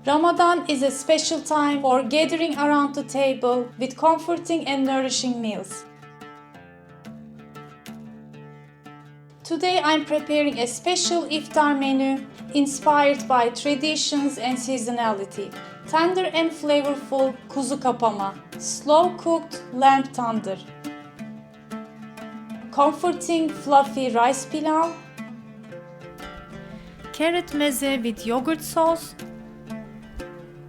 Ramadan is a special time for gathering around the table with comforting and nourishing meals. Today I'm preparing a special iftar menu inspired by traditions and seasonality. Tender and flavorful Kuzu Kapama, slow-cooked Lamb Tandoor, comforting fluffy rice pilaf, carrot meze with yogurt sauce,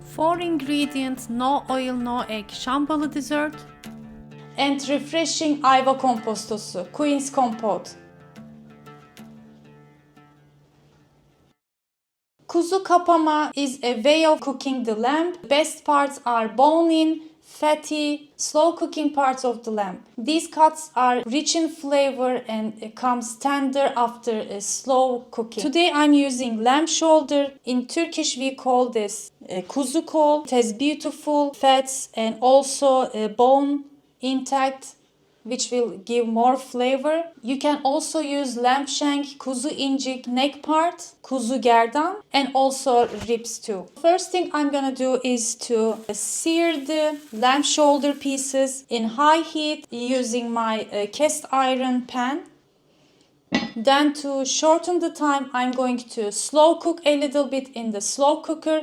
4 ingredient no oil no egg Şambalı dessert, and refreshing ayva compostosu, Quince Compote. Kuzu Kapama is a way of cooking the lamb. The best parts are bone-in, fatty, slow cooking parts of the lamb. These cuts are rich in flavor and comes tender after a slow cooking. Today I'm using lamb shoulder. In Turkish we call this kuzu kol. It has beautiful fats and also a bone intact, which will give more flavor. You can also use lamb shank, kuzu incik, neck part, kuzu gerdan, and also ribs too. First thing I'm gonna do is to sear the lamb shoulder pieces in high heat using my cast iron pan. Then to shorten the time, I'm going to slow cook a little bit in the slow cooker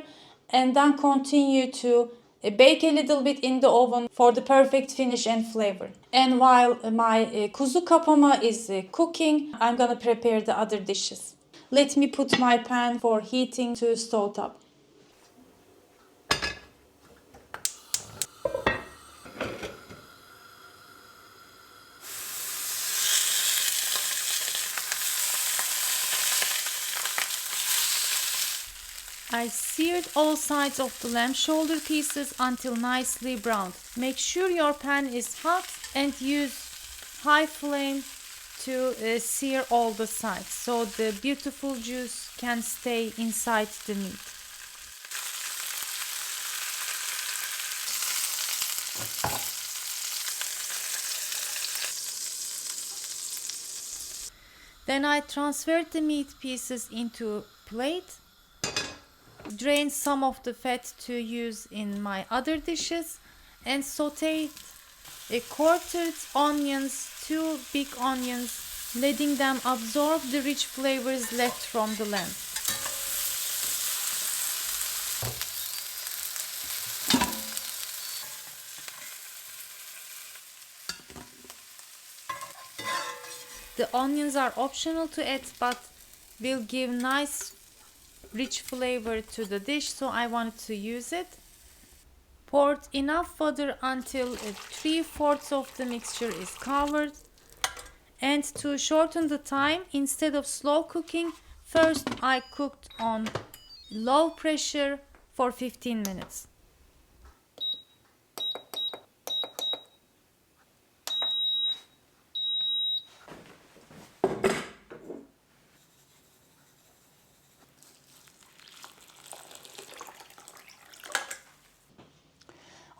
and then continue to bake a little bit in the oven for the perfect finish and flavor. And while my kuzu kapama is cooking, I'm gonna prepare the other dishes. Let me put my pan for heating to stove top. I seared all sides of the lamb shoulder pieces until nicely browned. Make sure your pan is hot and use high flame to sear all the sides so the beautiful juice can stay inside the meat. Then I transferred the meat pieces into plate. Drain some of the fat to use in my other dishes and sauteed quartered onions, 2 big onions, letting them absorb the rich flavors left from the lamb. The onions are optional to add but will give nice rich flavor to the dish, so I wanted to use it. Poured enough water until 3/4 of the mixture is covered. And to shorten the time, instead of slow cooking, first I cooked on low pressure for 15 minutes.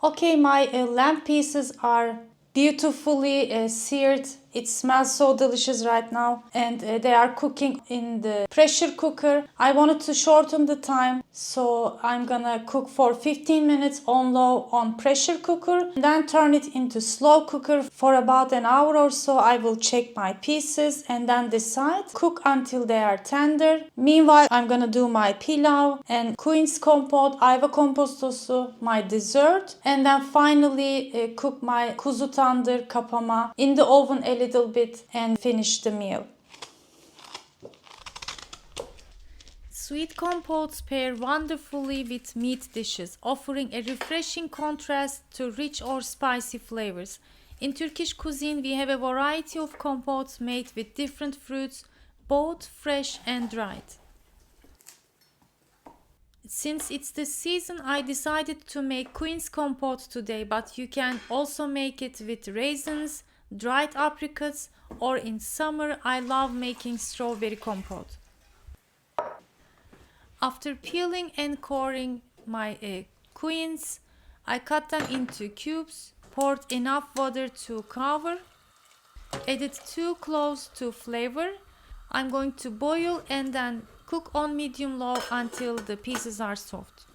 Okay, my lamb pieces are beautifully seared. It smells so delicious right now, and they are cooking in the pressure cooker. I wanted to shorten the time, so I'm gonna cook for 15 minutes on low on pressure cooker, then turn it into slow cooker for about an hour or so. I will check my pieces and then decide. Cook until they are tender. Meanwhile, I'm gonna do my pilav and Quince Compote, ayva compostosu, my dessert, and then finally cook my Kuzu Tandır kapama in the oven a little bit and finish the meal. Sweet compotes pair wonderfully with meat dishes, offering a refreshing contrast to rich or spicy flavors. In Turkish cuisine, we have a variety of compotes made with different fruits, both fresh and dried. Since it's the season, I decided to make Quince Compote today, but you can also make it with raisins, dried apricots, or in summer I love making strawberry compote. After peeling and coring my quince, I cut them into cubes, poured enough water to cover, added 2 cloves to flavor. I'm going to boil and then cook on medium low until the pieces are soft.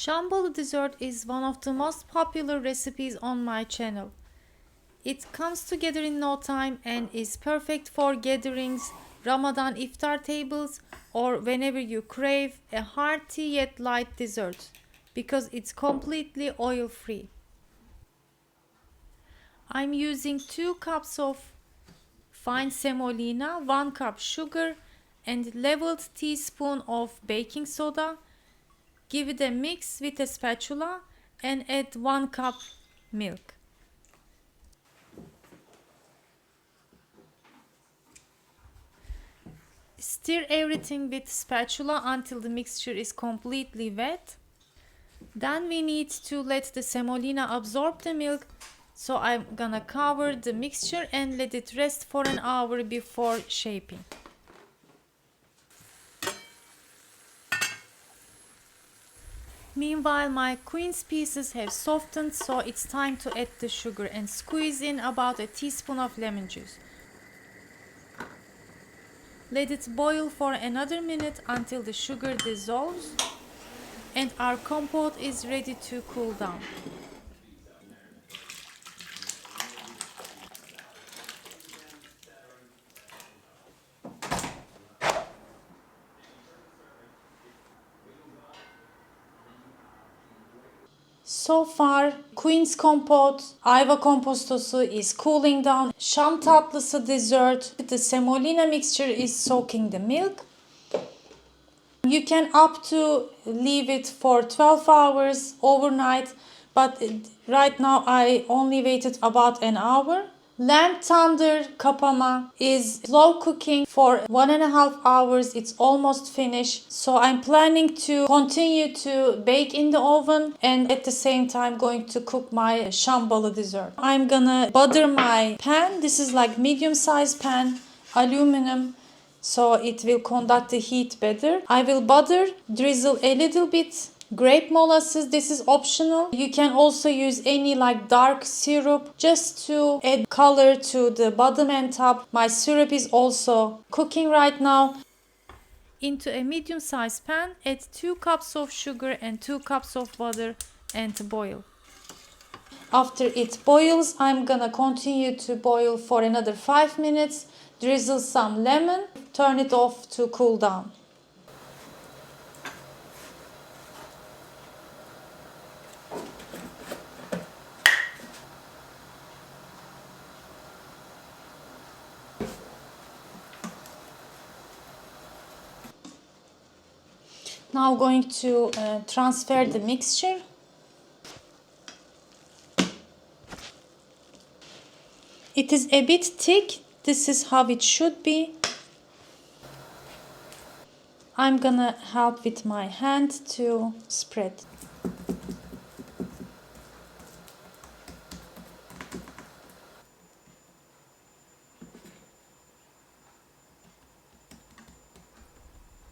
Şambalı dessert is one of the most popular recipes on my channel. It comes together in no time and is perfect for gatherings, Ramadan iftar tables, or whenever you crave a hearty yet light dessert because it's completely oil free. I'm using 2 cups of fine semolina, 1 cup sugar and leveled teaspoon of baking soda. Give it a mix with a spatula and add 1 cup milk. Stir everything with spatula until the mixture is completely wet. Then we need to let the semolina absorb the milk, so I'm gonna cover the mixture and let it rest for an hour before shaping. Meanwhile, my quince pieces have softened, so it's time to add the sugar and squeeze in about a teaspoon of lemon juice. Let it boil for another minute until the sugar dissolves and our compote is ready to cool down. So far, Quince Compote, ayva kompostosu is cooling down. Şam tatlısı dessert, the semolina mixture is soaking the milk. You can up to leave it for 12 hours overnight, but right now I only waited about an hour. Lamb Tandoor Kapama is slow cooking for 1.5 hours. It's almost finished. So I'm planning to continue to bake in the oven and at the same time going to cook my Şambalı dessert. I'm gonna butter my pan. This is like medium size pan, aluminum, so it will conduct the heat better. I will butter, drizzle a little bit grape molasses. This is optional. You can also use any like dark syrup just to add color to the bottom and top. My syrup is also cooking right now. Into a medium sized pan, add 2 cups of sugar and 2 cups of butter and boil. After it boils, I'm gonna continue to boil for another 5 minutes. Drizzle some lemon, turn it off to cool down. Now going to transfer the mixture. It is a bit thick. This is how it should be. I'm gonna help with my hand to spread.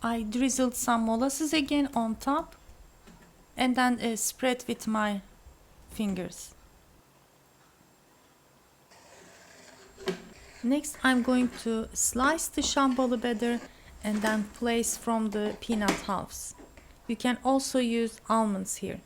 I drizzled some molasses again on top and then spread with my fingers. Next, I'm going to slice the Şambalı batter and then place from the peanut halves. You can also use almonds here.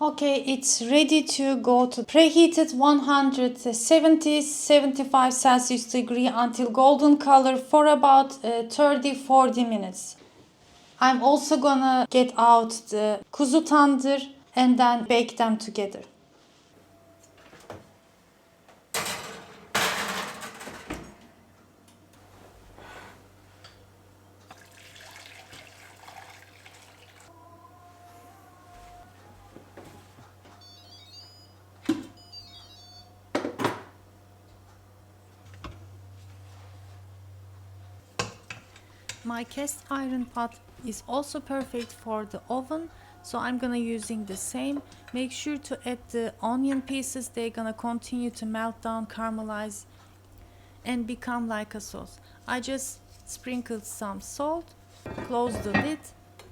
Okay, it's ready to go to preheated 170-75 Celsius degree until golden color for about 30-40 minutes. I'm also gonna get out the Kuzu Tandır and then bake them together. My cast iron pot is also perfect for the oven, so I'm gonna using the same. Make sure to add the onion pieces. They're gonna continue to melt down, caramelize and become like a sauce. I just sprinkled some salt, closed the lid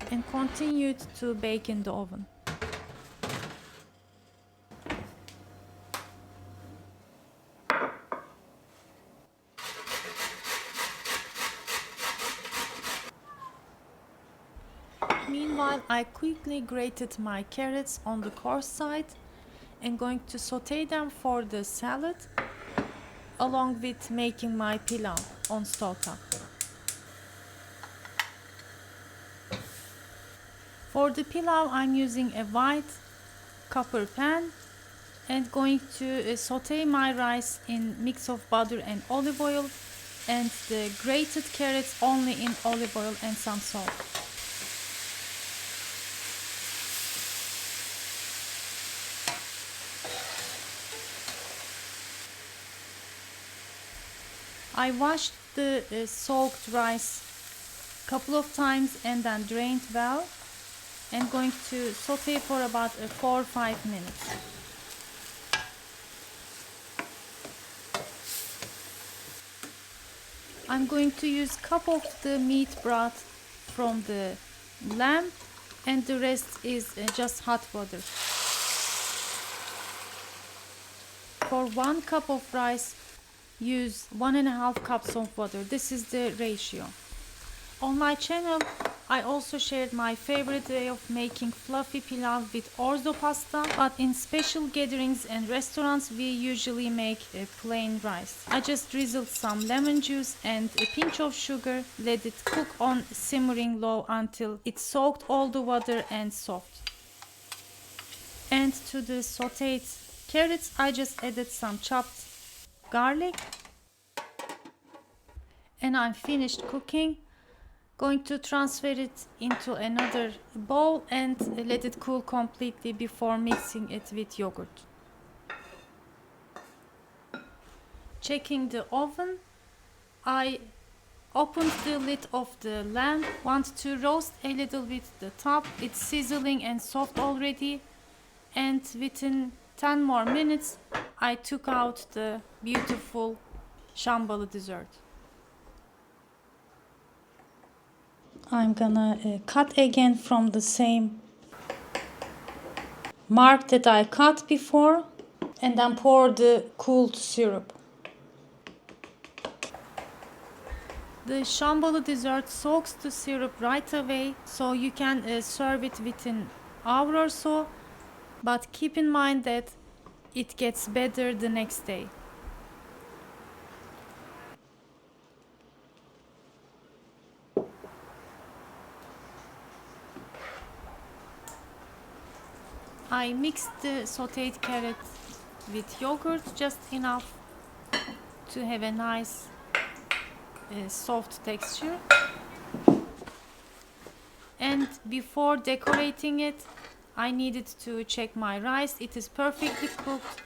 and continued to bake in the oven. Meanwhile, I quickly grated my carrots on the coarse side and going to saute them for the salad along with making my pilaf on stove top. For the pilaf, I'm using a white copper pan and going to saute my rice in mix of butter and olive oil and the grated carrots only in olive oil and some salt. I washed the soaked rice a couple of times and then drained well and going to saute for about 4 or 5 minutes. I'm going to use cup of the meat broth from the lamb and the rest is just hot water. For 1 cup of rice, use 1.5 cups of water. This is the ratio. On my channel, I also shared my favorite way of making fluffy pilaf with orzo pasta, but in special gatherings and restaurants we usually make a plain rice. I just drizzled some lemon juice and a pinch of sugar, let it cook on simmering low until it soaked all the water and soft. And to the sauteed carrots, I just added some chopped garlic and I'm finished cooking. Going to transfer it into another bowl and let it cool completely before mixing it with yogurt. Checking the oven, I opened the lid of the lamb. Want to roast a little bit the top. It's sizzling and soft already, and within 10 more minutes I took out the beautiful Şambali dessert. I'm gonna cut again from the same mark that I cut before and then pour the cooled syrup. The Şambali dessert soaks the syrup right away, so you can serve it within an hour or so, but keep in mind that it gets better the next day. I mixed the sauteed carrot with yogurt, just enough to have a nice soft texture. And before decorating it, I needed to check my rice. It is perfectly cooked.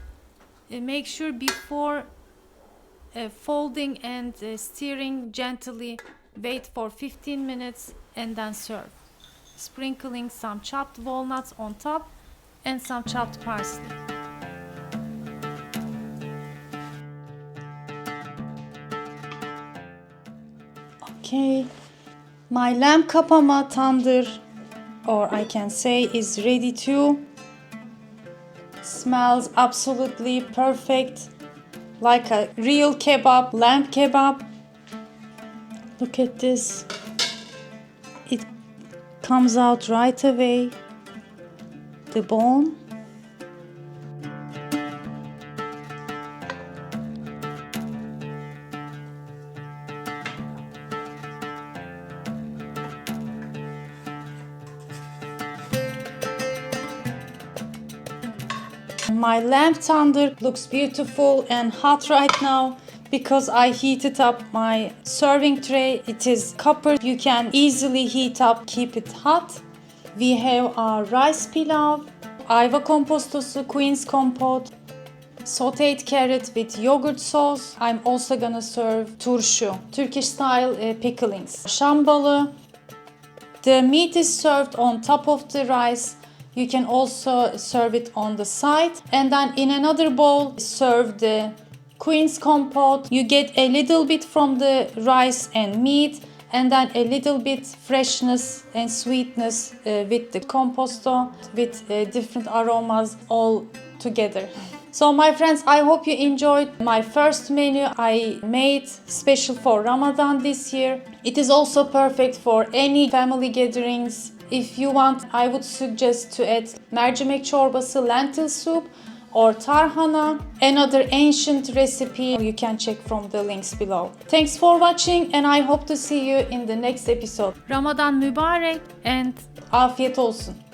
Make sure before folding and stirring gently, wait for 15 minutes and then serve. Sprinkling some chopped walnuts on top and some chopped parsley. Okay, my lamb kapama tandır, or I can say, is ready too. Smells absolutely perfect, like a real kebab, lamb kebab. Look at this. It comes out right away. The bone. My lamb tandoor looks beautiful and hot right now because I heated up my serving tray. It is copper. You can easily heat up, keep it hot. We have our rice pilaf, ayva compostosu, Quince compote, sauteed carrot with yogurt sauce. I'm also gonna serve turşu, Turkish style picklings. Şambalı. The meat is served on top of the rice. You can also serve it on the side. And then in another bowl, serve the Quince compote. You get a little bit from the rice and meat, and then a little bit freshness and sweetness with the composto, with different aromas all together. So my friends, I hope you enjoyed my first menu I made special for Ramadan this year. It is also perfect for any family gatherings If you want, I would suggest to add mercimek çorbası, lentil soup, or tarhana, another ancient recipe you can check from the links below. Thanks for watching and I hope to see you in the next episode. Ramadan mübarek and Afiyet olsun.